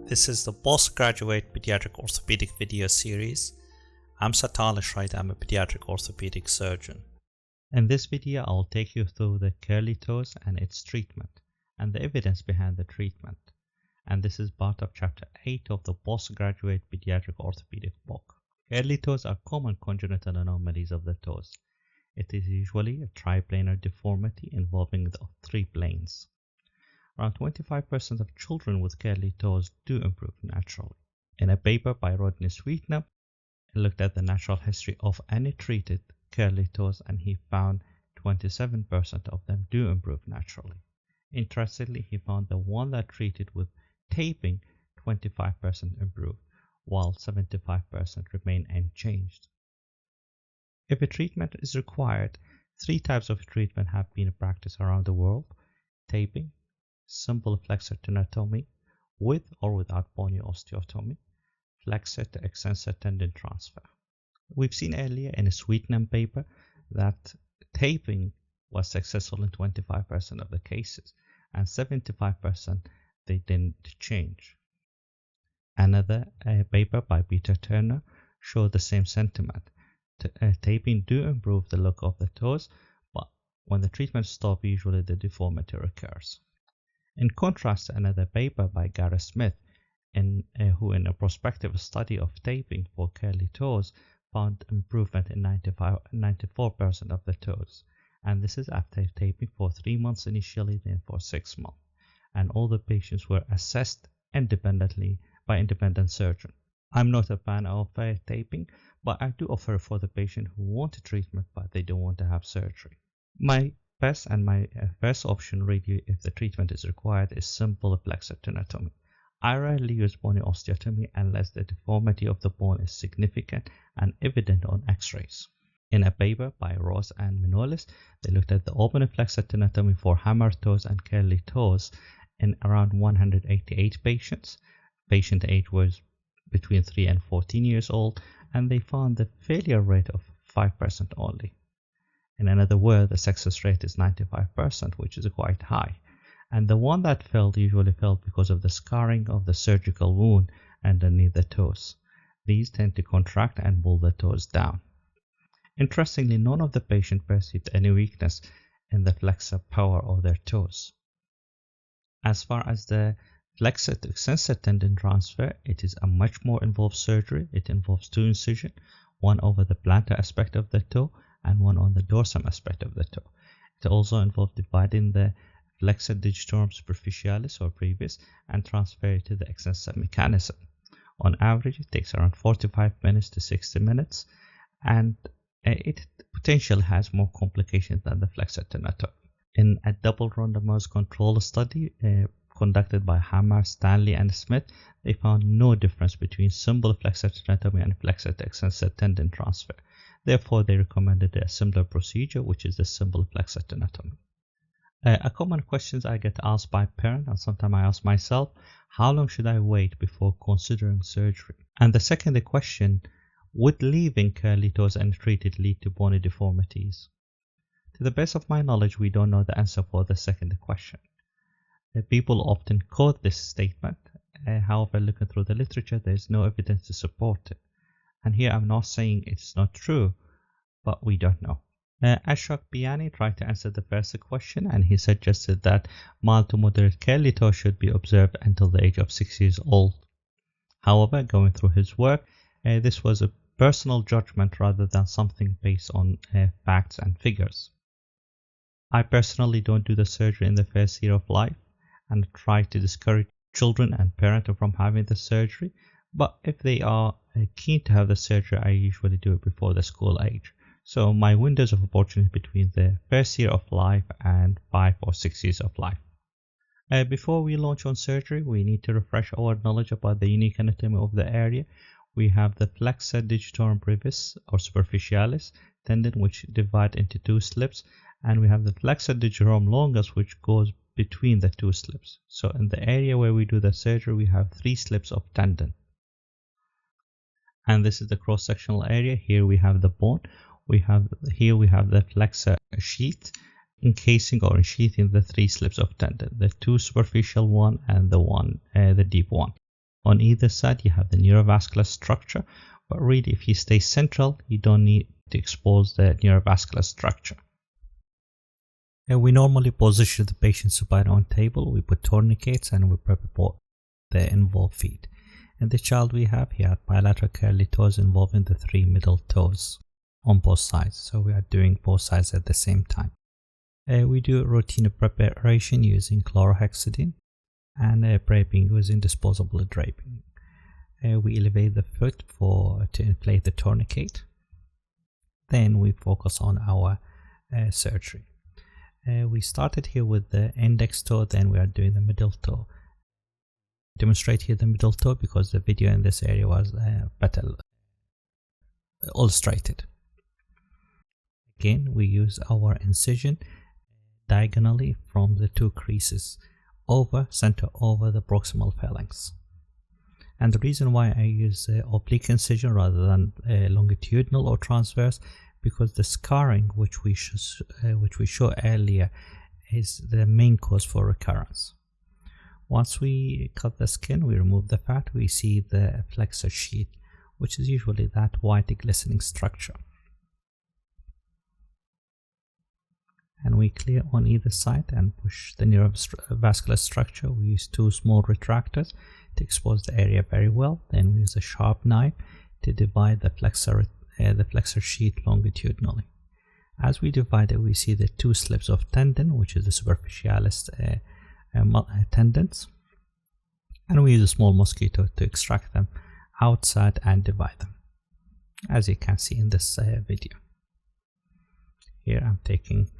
This is the Postgraduate Paediatric Orthopaedic video series. I'm Sattar Alshryda. I'm a pediatric orthopedic surgeon. In this video, I'll take you through the curly toes and its treatment and the evidence behind the treatment. And this is part of chapter 8 of the Postgraduate Paediatric Orthopaedic book. Curly toes are common congenital anomalies of the toes. It is usually a triplanar deformity involving the three planes. Around 25% of children with curly toes do improve naturally. In a paper by Rodney Sweetnam, he looked at the natural history of untreated curly toes and he found 27% of them do improve naturally. Interestingly, he found the one that treated with taping, 25% improved, while 75% remain unchanged. If a treatment is required, three types of treatment have been practiced around the world: taping, simple flexor tenotomy with or without bony osteotomy, flexor to extensor tendon transfer. We've seen earlier in a Sweetnam paper that taping was successful in 25% of the cases and 75% they didn't change. Another paper by Peter Turner showed the same sentiment. Taping do improve the look of the toes, but when the treatment stops, usually the deformity recurs. In contrast, another paper by Gareth Smith, who in a prospective study of taping for curly toes found improvement in 94% of the toes, and this is after taping for 3 months initially, then for 6 months, and all the patients were assessed independently by independent surgeon. I'm not a fan of taping, but I do offer for the patient who want a treatment but they don't want to have surgery. My best and my first option really, if the treatment is required, is simple flexor tenotomy. I rarely use bony osteotomy unless the deformity of the bone is significant and evident on x-rays. In a paper by Ross and Minolis, they looked at the open flexor tenotomy for hammer toes and curly toes in around 188 patients. Patient age was between 3 and 14 years old, and they found the failure rate of 5% only. In another word, the success rate is 95%, which is quite high. And the one that failed usually failed because of the scarring of the surgical wound underneath the toes. These tend to contract and pull the toes down. Interestingly, none of the patients perceived any weakness in the flexor power of their toes. As far as the flexor to extensor tendon transfer, it is a much more involved surgery. It involves 2 incisions, one over the plantar aspect of the toe and one on the dorsum aspect of the toe. It also involves dividing the flexor digitorum superficialis or brevis and transfer it to the extensor mechanism. On average, it takes around 45 minutes to 60 minutes, and it potentially has more complications than the flexor tenotomy. In a double randomized control study conducted by Hammer, Stanley, and Smith, they found no difference between simple flexor tenotomy and flexor to extensor tendon transfer. Therefore, they recommended a similar procedure, which is the simple flexor tenotomy. A common question I get asked by parents, and sometimes I ask myself, how long should I wait before considering surgery? And the second question, would leaving curly toes untreated lead to bony deformities? To the best of my knowledge, we don't know the answer for the second question. People often quote this statement. However, looking through the literature, there is no evidence to support it. And here I'm not saying it's not true, but we don't know. Ashok Biani tried to answer the first question, and he suggested that mild to moderate curly toes should be observed until the age of 6 years old. However, going through his work, this was a personal judgment rather than something based on facts and figures. I personally don't do the surgery in the first year of life and try to discourage children and parents from having the surgery, but if they are keen to have the surgery, I usually do it before the school age. So my windows of opportunity between the first year of life and 5 or 6 years of life. Before we launch on surgery, we need to refresh our knowledge about the unique anatomy of the area. We have the flexor digitorum brevis or superficialis tendon, which divide into 2 slips, and we have the flexor digitorum longus, which goes between the 2 slips. So in the area where we do the surgery, we have 3 slips of tendon. And this is the cross-sectional area. Here we have the bone. Here we have the flexor sheath encasing or sheathing the 3 slips of tendon, the 2 superficial one and the deep one. On either side you have the neurovascular structure, but really if you stay central you don't need to expose the neurovascular structure. We normally position the patient supine on table, we put tourniquets and we prep the involved feet. In the child we have, he had bilateral curly toes involving the 3 middle toes on both sides, so we are doing both sides at the same time. We do routine preparation using chlorhexidine and draping using disposable draping. We elevate the foot to inflate the tourniquet. Then we focus on our surgery. We started here with the index toe, then we are doing the middle toe. Demonstrate here the middle toe because the video in this area was better illustrated. Again, we use our incision diagonally from the 2 creases center over the proximal phalanx. And the reason why I use oblique incision rather than longitudinal or transverse, because the scarring which we show earlier is the main cause for recurrence. Once we cut the skin, we remove the fat, we see the flexor sheath, which is usually that white glistening structure. And we clear on either side and push the neurovascular structure. We use 2 small retractors to expose the area very well. Then we use a sharp knife to divide the flexor sheath longitudinally. As we divide it, we see the 2 slips of tendon, which is the superficialis tendons, and we use a small mosquito to extract them outside and divide them, as you can see in this video. Here I'm taking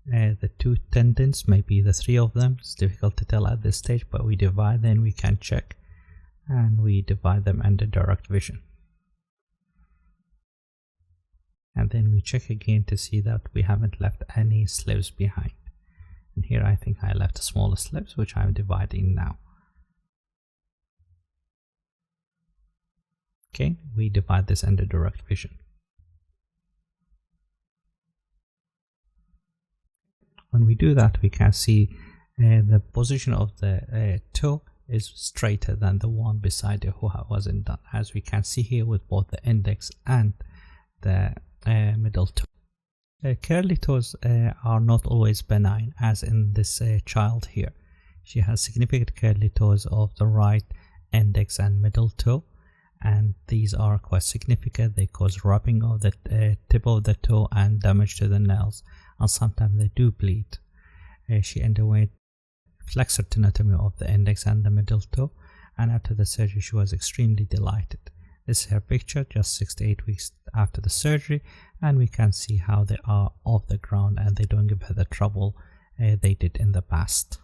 the 2 tendons, maybe the 3 of them. It's difficult to tell at this stage, but we divide, then we can check, and we divide them under direct vision. And then we check again to see that we haven't left any slips behind. And here I think I left smaller slips, which I'm dividing now. Okay, we divide this under direct vision. When we do that, we can see the position of the toe is straighter than the one beside it who wasn't done, as we can see here with both the index and the middle toe. Curly toes are not always benign, as in this child here. She has significant curly toes of the right index and middle toe, and these are quite significant. They cause rubbing of the tip of the toe and damage to the nails, and sometimes they do bleed. She underwent flexor tenotomy of the index and the middle toe, and after the surgery she was extremely delighted. This is her picture just 6 to 8 weeks after the surgery, and we can see how they are off the ground and they don't give her the trouble they did in the past.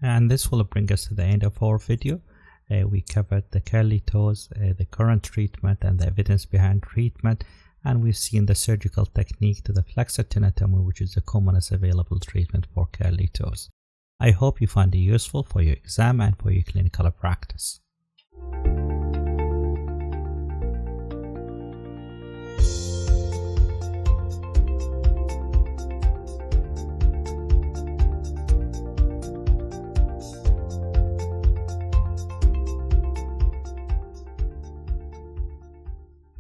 And this will bring us to the end of our video. We covered the curly toes, the current treatment and the evidence behind treatment, and we've seen the surgical technique to the flexor tenotomy, which is the commonest available treatment for curly toes. I hope you find it useful for your exam and for your clinical practice.